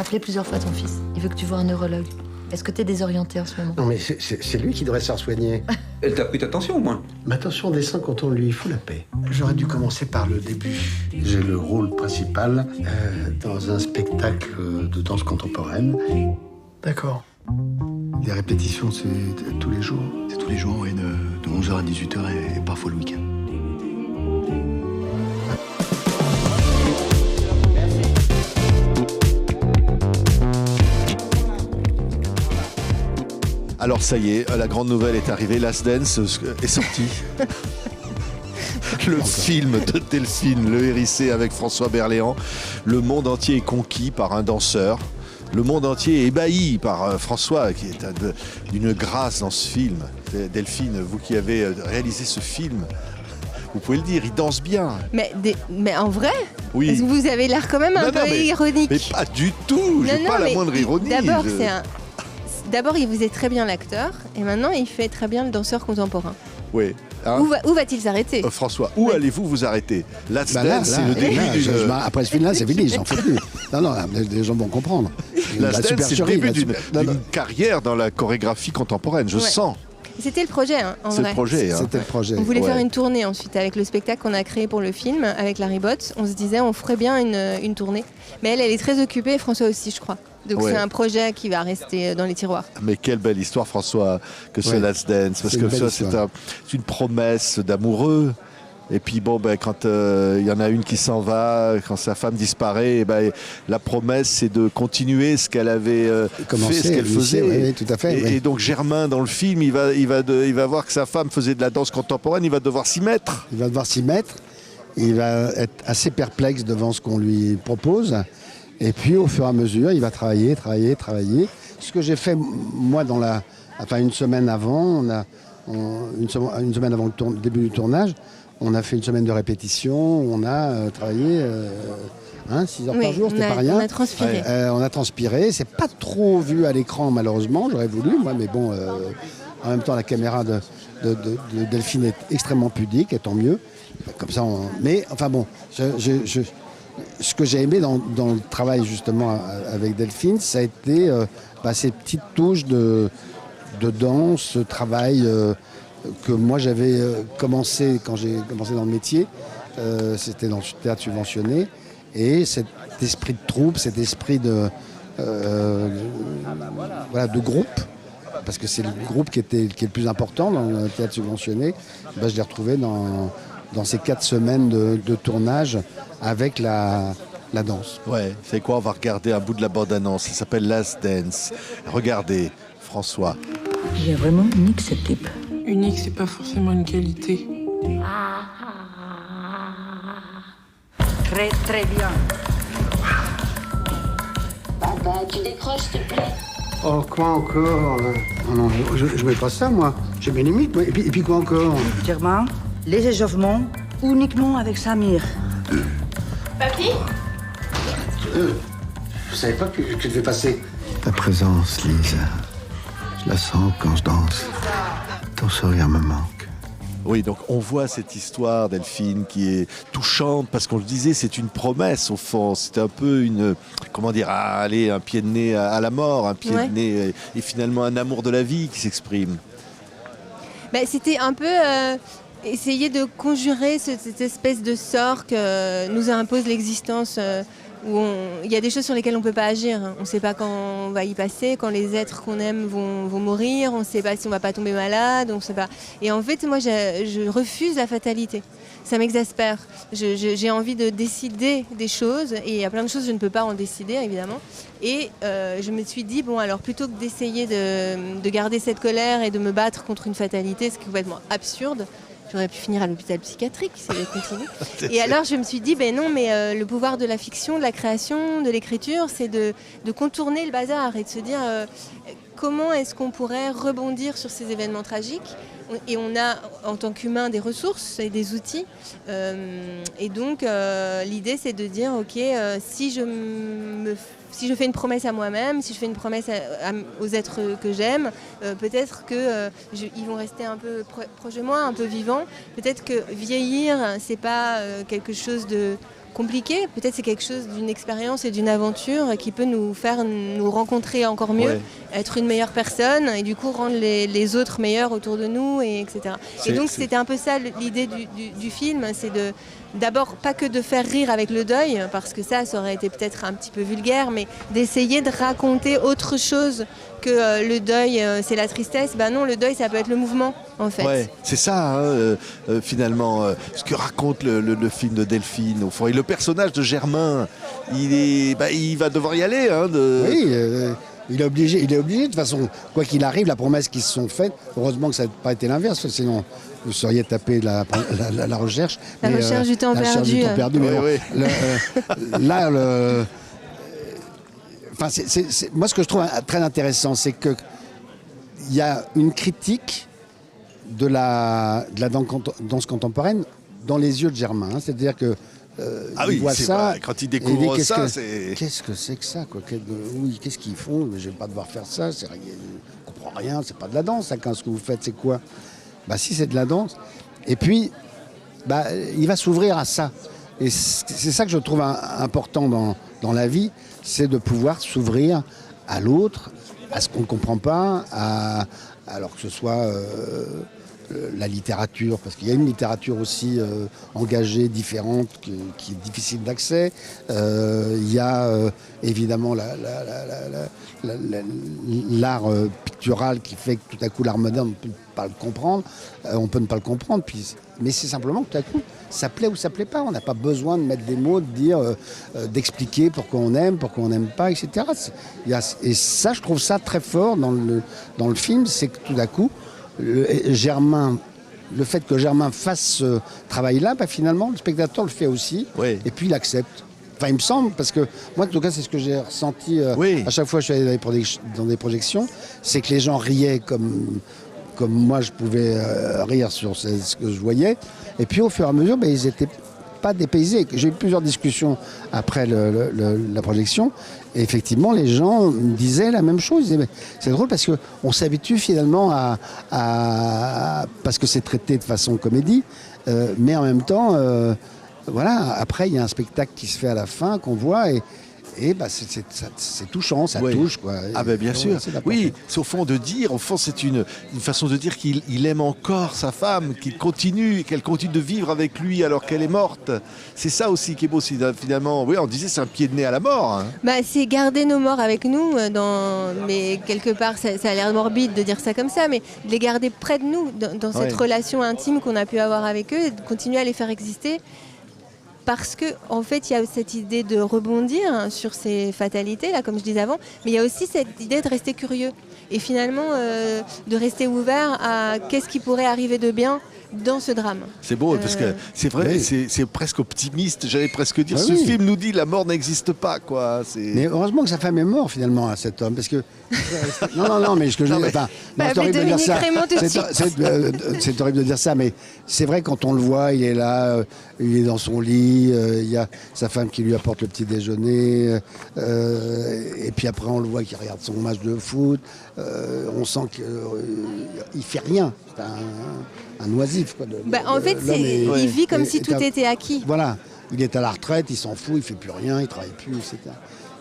appelé plusieurs fois ton fils. Il veut que tu vois un neurologue. Est-ce que t'es désorienté en ce moment? Non mais c'est lui qui devrait se faire soigner. Elle t'a pris ta tension au moins? Ma tension descend quand on lui fout la paix. J'aurais dû commencer par le début. J'ai le rôle principal dans un spectacle de danse contemporaine. D'accord. Les répétitions, c'est tous les jours. C'est tous les jours, oui, de 11h à 18h et parfois le week-end. Alors ça y est, la grande nouvelle est arrivée, Last Dance est sorti. Le film de Delphine Le Hérissé avec François Berléand. Le monde entier est conquis par un danseur. Le monde entier est ébahi par François, qui est d'une grâce dans ce film. Delphine, vous qui avez réalisé ce film, vous pouvez le dire, il danse bien. Mais en vrai? Oui. Parce que vous avez l'air quand même un peu ironique. Mais pas du tout, j'ai pas la moindre ironie. D'abord, il faisait très bien l'acteur, et maintenant, il fait très bien le danseur contemporain. Oui. Hein? Où va-t-il s'arrêter? François, où allez-vous vous arrêter? Last Dance, c'est le début après ce film-là, c'est fini, j'en fais plus. Non, les gens vont comprendre. Last Dance, c'est le début d'une carrière dans la chorégraphie contemporaine, je sens. C'était le projet, en vrai. C'était le projet. On voulait faire une tournée ensuite avec le spectacle qu'on a créé pour le film, avec Larry Bott. On se disait, on ferait bien une tournée. Mais elle est très occupée, et François aussi, je crois. Donc c'est un projet qui va rester dans les tiroirs. Mais quelle belle histoire, François, que ce Last Dance. Parce que ça, c'est une promesse d'amoureux. Et puis quand il y en a une qui s'en va, quand sa femme disparaît, la promesse c'est de continuer ce qu'elle avait fait, ce qu'elle faisait. Oui, tout à fait. Et donc Germain dans le film, il va voir que sa femme faisait de la danse contemporaine, il va devoir s'y mettre. Il va être assez perplexe devant ce qu'on lui propose. Et puis au fur et à mesure, il va travailler. Ce que j'ai fait moi une semaine avant, une semaine avant le début du tournage. On a fait une semaine de répétition, on a travaillé 6 heures par jour, c'était pas rien. On a transpiré. On a transpiré, c'est pas trop vu à l'écran malheureusement, j'aurais voulu, moi, mais bon, en même temps la caméra de Delphine est extrêmement pudique, et tant mieux. Comme ça, mais enfin bon, ce que j'ai aimé dans le travail justement avec Delphine, ça a été ces petites touches de danse, ce travail... que moi j'avais commencé quand j'ai commencé dans le métier, c'était dans le théâtre subventionné, et cet esprit de troupe, cet esprit de groupe, parce que c'est le groupe qui est le plus important dans le théâtre subventionné, je l'ai retrouvé dans ces 4 semaines de tournage avec la danse. Ouais, c'est quoi? On va regarder un bout de la bande-annonce, ça s'appelle Last Dance. Regardez, François. Il est vraiment unique ce type. Unique, c'est pas forcément une qualité. Très très bien. Papa, tu décroches, s'il te plaît. Oh, quoi encore? Non, je mets pas ça, moi. J'ai mes limites, moi. Et puis quoi encore? Germain, les échauffements uniquement avec Samir. Papy? Je savais pas que tu devais passer. Ta présence, Lise, je la sens quand je danse. Ton sourire me manque. Oui, donc on voit cette histoire, Delphine, qui est touchante, parce qu'on le disait, c'est une promesse au fond. C'est un peu un pied de nez à la mort, un pied de nez, et finalement un amour de la vie qui s'exprime. C'était un peu essayer de conjurer cette espèce de sort que nous impose l'existence, où il y a des choses sur lesquelles on ne peut pas agir. On ne sait pas quand on va y passer, quand les êtres qu'on aime vont mourir, on ne sait pas si on ne va pas tomber malade, on sait pas. Et en fait, moi, je refuse la fatalité. Ça m'exaspère. J'ai envie de décider des choses, et il y a plein de choses que je ne peux pas en décider, évidemment. Et je me suis dit, alors plutôt que d'essayer de garder cette colère et de me battre contre une fatalité, ce qui est complètement absurde, j'aurais pu finir à l'hôpital psychiatrique si j'avais continué. Et alors je me suis dit, le pouvoir de la fiction, de la création, de l'écriture, c'est de contourner le bazar et de se dire comment est-ce qu'on pourrait rebondir sur ces événements tragiques. Et on a, en tant qu'humain, des ressources et des outils. Et donc, l'idée, c'est de dire, si je me si je fais une promesse à moi-même, si je fais une promesse aux êtres que j'aime, peut-être qu'ils vont rester un peu proches de moi, un peu vivants. Peut-être que vieillir, c'est pas quelque chose de compliqué. Peut-être c'est quelque chose d'une expérience et d'une aventure qui peut nous faire nous rencontrer encore mieux, être une meilleure personne et du coup rendre les autres meilleurs autour de nous, etc. Et donc c'était un peu ça l'idée du film, c'est d'abord pas que de faire rire avec le deuil, parce que ça aurait été peut-être un petit peu vulgaire, mais d'essayer de raconter autre chose que le deuil, c'est la tristesse. Ben non, le deuil, ça peut être le mouvement, en fait. Ouais, c'est ça, hein, finalement, ce que raconte le film de Delphine, au fond. Et le personnage de Germain, il va devoir y aller. Hein, Oui, il est obligé. De toute façon, quoi qu'il arrive, la promesse qui se sont faites, heureusement que ça n'a pas été l'inverse, sinon vous seriez tapé la recherche. La recherche du temps perdu. Moi, ce que je trouve très intéressant, c'est qu'il y a une critique de la danse contemporaine dans les yeux de Germain. Hein. C'est-à-dire que il voit ça, vrai. Quand il découvre ça, c'est... Qu'est-ce que c'est que ça, quoi? Qu'est-ce qu'ils font? Je ne vais pas devoir faire ça. Je ne comprends rien. C'est pas de la danse, ça, quand ce que vous faites, c'est quoi? Bah si, c'est de la danse. Et puis, il va s'ouvrir à ça. Et c'est ça que je trouve important dans la vie, c'est de pouvoir s'ouvrir à l'autre, à ce qu'on ne comprend pas, alors que ce soit la littérature, parce qu'il y a une littérature aussi engagée, différente, qui est difficile d'accès. Il y a évidemment l'art pictural qui fait que tout à coup l'art moderne, on ne peut pas le comprendre, mais c'est simplement que tout à coup, ça plaît ou ça plaît pas. On n'a pas besoin de mettre des mots, de dire, d'expliquer pourquoi on n'aime pas, etc. Et ça, je trouve ça très fort dans le film, c'est que tout à coup, le fait que Germain fasse ce travail-là, finalement, le spectateur le fait aussi, et puis il accepte. Enfin, il me semble, parce que moi, en tout cas, c'est ce que j'ai ressenti à chaque fois que je suis allé dans des projections, c'est que les gens riaient comme moi, je pouvais rire sur ce que je voyais. Et puis, au fur et à mesure, ils n'étaient pas dépaysés. J'ai eu plusieurs discussions après la projection. Et effectivement, les gens me disaient la même chose. Ils disaient, c'est drôle parce qu'on s'habitue finalement parce que c'est traité de façon comédie. Mais en même temps, après, il y a un spectacle qui se fait à la fin, qu'on voit. Et c'est touchant, ça touche, quoi. Bien sûr. Oui, c'est au fond c'est une façon de dire qu'il aime encore sa femme, qu'elle continue de vivre avec lui alors qu'elle est morte. C'est ça aussi qui est beau, finalement. Oui, on disait c'est un pied de nez à la mort. Hein. C'est garder nos morts avec nous, mais quelque part, ça a l'air morbide de dire ça comme ça, mais de les garder près de nous, dans cette relation intime qu'on a pu avoir avec eux, et de continuer à les faire exister. Parce qu'en fait, il y a cette idée de rebondir sur ces fatalités, là, comme je disais avant, mais il y a aussi cette idée de rester curieux. Et finalement, de rester ouvert à qu'est-ce qui pourrait arriver de bien dans ce drame. C'est beau, parce que c'est vrai, c'est presque optimiste, j'allais presque dire. Ce film nous dit la mort n'existe pas, quoi. Mais heureusement que sa femme est morte, finalement, à cet homme, parce que... non, mais ce que je veux dire... c'est horrible de dire ça. C'est horrible de dire ça, mais c'est vrai, quand on le voit, il est là, il est dans son lit, il y a sa femme qui lui apporte le petit déjeuner, et puis après, on le voit qui regarde son match de foot, on sent qu'il fait rien. C'est un oisif, quoi. En fait, il vit comme si tout était acquis. Voilà, il est à la retraite, il s'en fout, il fait plus rien, il travaille plus, etc.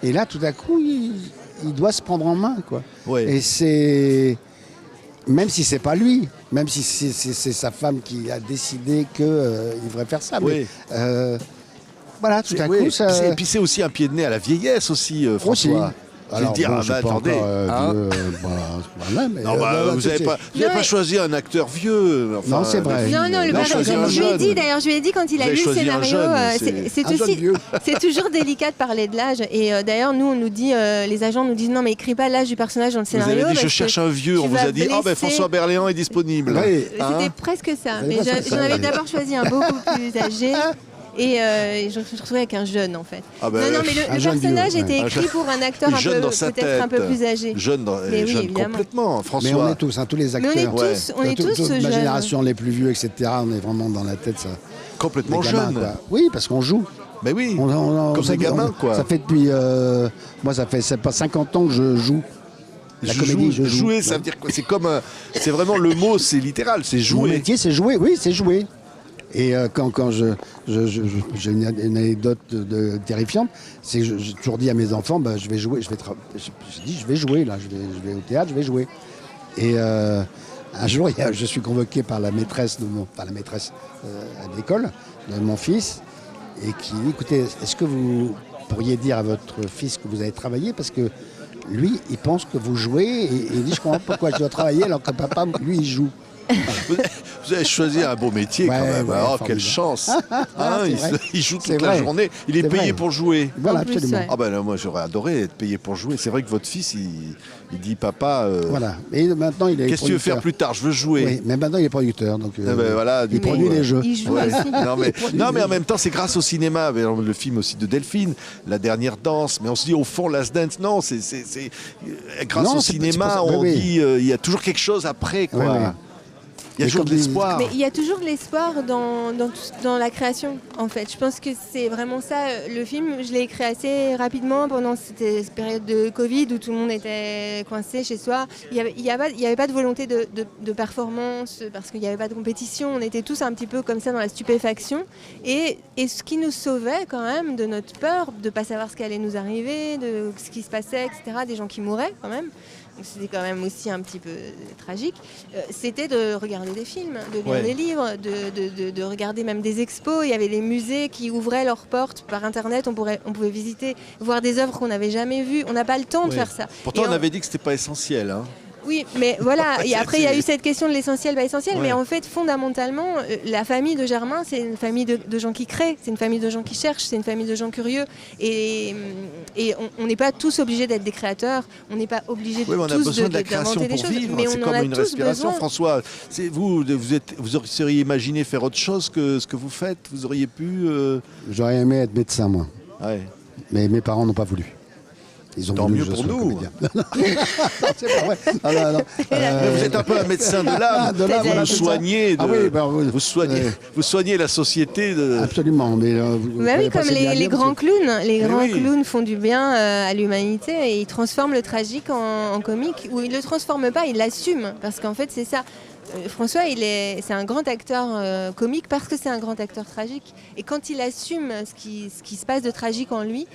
Et là, tout à coup, il doit se prendre en main, quoi. Et c'est... Même si c'est pas lui, même si c'est sa femme qui a décidé qu'il devrait faire ça. Mais, voilà, tout à coup, ça... Et puis c'est aussi un pied de nez à la vieillesse aussi, François. Aussi. Alors, attendez. Vous n'avez pas choisi un acteur vieux. Non, c'est vrai. Non, je lui ai dit quand il a lu le scénario, c'est toujours délicat de parler de l'âge. Et d'ailleurs, nous, on nous dit, les agents nous disent non, mais écris pas l'âge du personnage dans le scénario. Vous avez dit je cherche un vieux, on vous a dit François Berléand est disponible. C'était presque ça. Mais j'en avais d'abord choisi un beaucoup plus âgé. Et je me suis retrouvée avec un jeune, en fait. Non, mais le personnage était écrit pour un acteur peut-être un peu plus âgé. Jeune complètement, François. Mais on est tous, tous les acteurs. Mais on est tous ma jeunes. génération, les plus vieux, etc. On est vraiment dans la tête, ça. complètement des gamins, jeune. quoi. Oui, parce qu'on joue. Mais oui, Comme des gamins, quoi. Ça fait depuis... moi, ça fait pas 50 ans que je joue. La comédie, je joue. Jouer, ça veut dire quoi? C'est comme c'est vraiment le mot, c'est littéral, c'est Mon jouer. métier, c'est jouer. Oui, c'est jouer. Et quand j'ai une anecdote terrifiante, c'est que j'ai toujours dit à mes enfants, je vais jouer, je vais jouer là, je vais au théâtre, je vais jouer. Et un jour, je suis convoqué par la maîtresse à l'école de mon fils, et qui dit, écoutez, est-ce que vous pourriez dire à votre fils que vous avez travaillé, parce que lui, il pense que vous jouez, et il dit, je comprends pas pourquoi je dois travailler alors que papa, lui, il joue. Vous avez choisi un beau métier quand même. Ouais, Oh, formidable. quelle chance. Il joue C'est toute la vrai. journée. Il est C'est payé vrai. pour jouer. Voilà, En plus, absolument. ouais. Ah ben là, moi j'aurais adoré être payé pour jouer. C'est vrai que votre fils, il dit papa, Voilà. Et maintenant, il est qu'est-ce que tu veux producteur. faire plus tard? Je veux jouer. Oui, mais maintenant, il est producteur. Donc, Ah ben voilà, du il coup, produit les jeux. Il joue Ouais. aussi. Non mais en même temps c'est grâce au cinéma, le film aussi de Delphine, La dernière danse, mais on se dit au fond Last Dance, non, c'est grâce Non, au c'est cinéma pas ça. on Oui, oui. dit il y a toujours quelque chose après quoi. Oui, oui. Il y a Mais toujours de comme l'espoir. Mais il y a toujours de l'espoir dans la création, en fait. Je pense que c'est vraiment ça. Le film, je l'ai écrit assez rapidement pendant cette période de Covid où tout le monde était coincé chez soi. Il y avait pas de volonté de performance parce qu'il n'y avait pas de compétition. On était tous un petit peu comme ça dans la stupéfaction. Et ce qui nous sauvait quand même de notre peur, de ne pas savoir ce qui allait nous arriver, de ce qui se passait, etc., des gens qui mouraient quand même. Donc c'était quand même aussi un petit peu tragique, c'était de regarder des films, de lire Ouais. des livres, de regarder même des expos. Il y avait des musées qui ouvraient leurs portes par Internet, on pouvait visiter, voir des œuvres qu'on n'avait jamais vues. On n'a pas le temps de Ouais. faire ça. Pourtant Et on avait dit que c'était pas essentiel. Hein. Oui, mais voilà, et après il y a eu cette question de l'essentiel, pas essentiel, Ouais. mais en fait fondamentalement, la famille de Germain, c'est une famille de gens qui créent, c'est une famille de gens qui cherchent, c'est une famille de gens curieux, et on n'est pas tous obligés d'être des créateurs, on n'est pas obligés Oui, mais on a tous besoin de la d'inventer création des pour choses, vivre. mais C'est on en comme a une tous respiration. besoin. François, vous seriez imaginé faire autre chose que ce que vous faites? Vous auriez pu. J'aurais aimé être médecin, moi. Ouais. Mais mes parents n'ont pas voulu. Ils ont Tant voulu mieux que je pour sois nous. comédien. Non, c'est pas vrai. Ah, non. Mais vous êtes un peu un médecin de l'âme. de l'âme, voilà, Vous c'est ça. soignez, Ah oui, ben, vous soignez la société. Absolument. Mais, Bah oui, comme les grands clowns. Les grands oui. clowns font du bien à l'humanité et ils transforment le tragique en comique. Ou ils ne le transforment pas, ils l'assument. Parce qu'en fait, c'est ça. François, c'est un grand acteur comique parce que c'est un grand acteur tragique. Et quand il assume ce qui se passe de tragique en lui,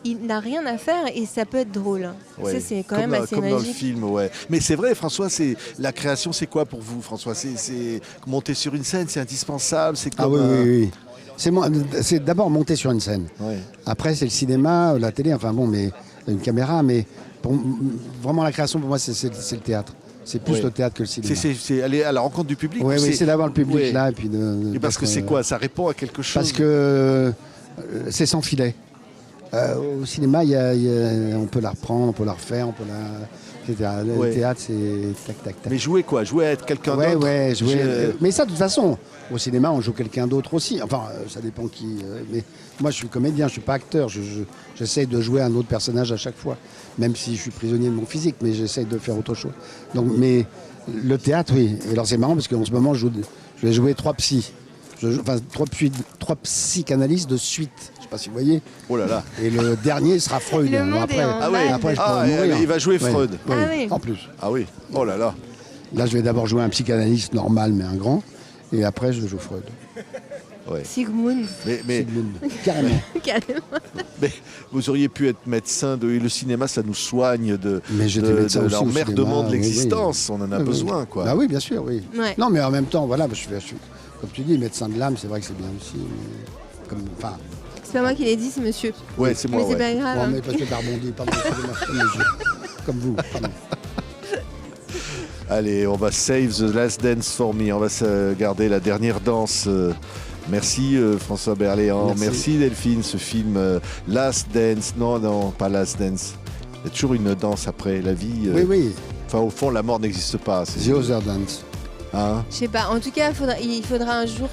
il n'a rien à faire et ça peut être drôle. Ouais. Ça, c'est quand Comme même assez comme dans le magique. film, ouais. Mais c'est vrai, François, la création, c'est quoi pour vous, François? C'est monter sur une scène, c'est indispensable, c'est Ah comme. oui. C'est d'abord monter sur une scène. Ouais. Après, c'est le cinéma, la télé, enfin bon, mais une caméra. Mais vraiment, la création, pour moi, c'est le théâtre. C'est plus Ouais. le théâtre que le cinéma. C'est aller à la rencontre du public. Oui, c'est d'avoir le public Ouais. là. Et, puis Et parce que c'est quoi? Ça répond à quelque chose. Parce que c'est sans filet. Au cinéma, on peut la reprendre, on peut la refaire, on peut la... etc. Le Ouais. théâtre, c'est tac, tac, tac. Mais jouer quoi? Jouer à être quelqu'un Ouais, d'autre? ouais, jouer. J'ai- Mais ça, de toute façon, au cinéma, on joue quelqu'un d'autre aussi. Enfin, ça dépend qui. Mais moi, je suis comédien, je suis pas acteur. J'essaie de jouer un autre personnage à chaque fois, même si je suis prisonnier de mon physique, mais j'essaie de faire autre chose. Donc, mais le théâtre, oui. Et alors, c'est marrant parce qu'en ce moment, je vais jouer 3 psys. Trois psychanalystes de suite. Je sais pas si vous voyez. Oh là là. Et le dernier sera Freud. Le Alors monde après, est en Ah ouais. balle. après, je Ah, pourrais mourir. il va jouer Ouais, Freud. ouais, Ah oui. En plus. Ah oui. Oh là là. Là, je vais d'abord jouer un psychanalyste normal, mais un grand. Et après, je joue Freud. Sigmund, Mais Carrément. carrément. Mais vous auriez pu être médecin et le cinéma, ça nous soigne Mais j'étais médecin aussi au l'emmerdement cinéma, de oui, l'existence. On en a Oui, besoin, oui. quoi. Bah oui, bien sûr, oui. Ouais. Non, mais en même temps, voilà, je suis, comme tu dis, médecin de l'âme, c'est vrai que c'est bien aussi. Enfin, C'est pas moi qui l'ai dit, c'est monsieur. Ouais, c'est moi. Mais c'est Ouais. pas grave. bon, hein. mais parce que t'as rebondi, pardon, excusez-moi, comme vous. Pardon. Allez, on va save the last dance for me. On va se garder la dernière danse. Merci François Berléand. Merci Delphine. Ce film Last Dance. Non, pas Last Dance. Il y a toujours une danse après la vie. Oui, oui, Enfin, au fond, la mort n'existe pas. C'est The Other Dance. Hein? Je sais pas, en tout cas, il faudra un jour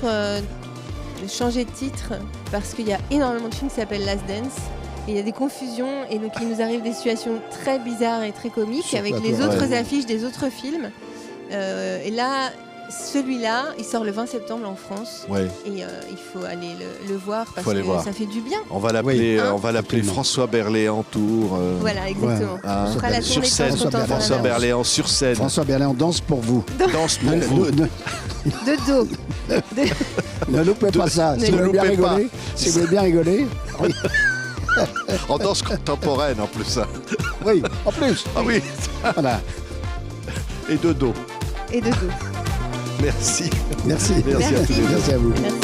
changer de titre parce qu'il y a énormément de films qui s'appellent Last Dance. Et il y a des confusions et donc il nous arrive des situations très bizarres et très comiques Sur avec plateau, les autres ouais. affiches des autres films. Et là, celui-là, il sort le 20 septembre en France. Ouais. Et il faut aller le voir parce Faut aller que voir. ça fait du bien. On va l'appeler, Oui. on va l'appeler Absolument. François Berléand Tour. Voilà, exactement. Hein, On fera la sur tournée de scène, temps en temps. François Berléand sur scène. François Berléand danse pour vous. Danse pour vous. De dos. Ne loupez pas ça. Ne Si vous voulez bien loupez pas. rigoler, si vous voulez bien rigoler, oui, En danse contemporaine en plus. Ça. oui, en plus. Ah oui. Voilà. Et de dos. Et de dos. Merci. Merci. Merci à tous les deux. Merci à vous. Merci.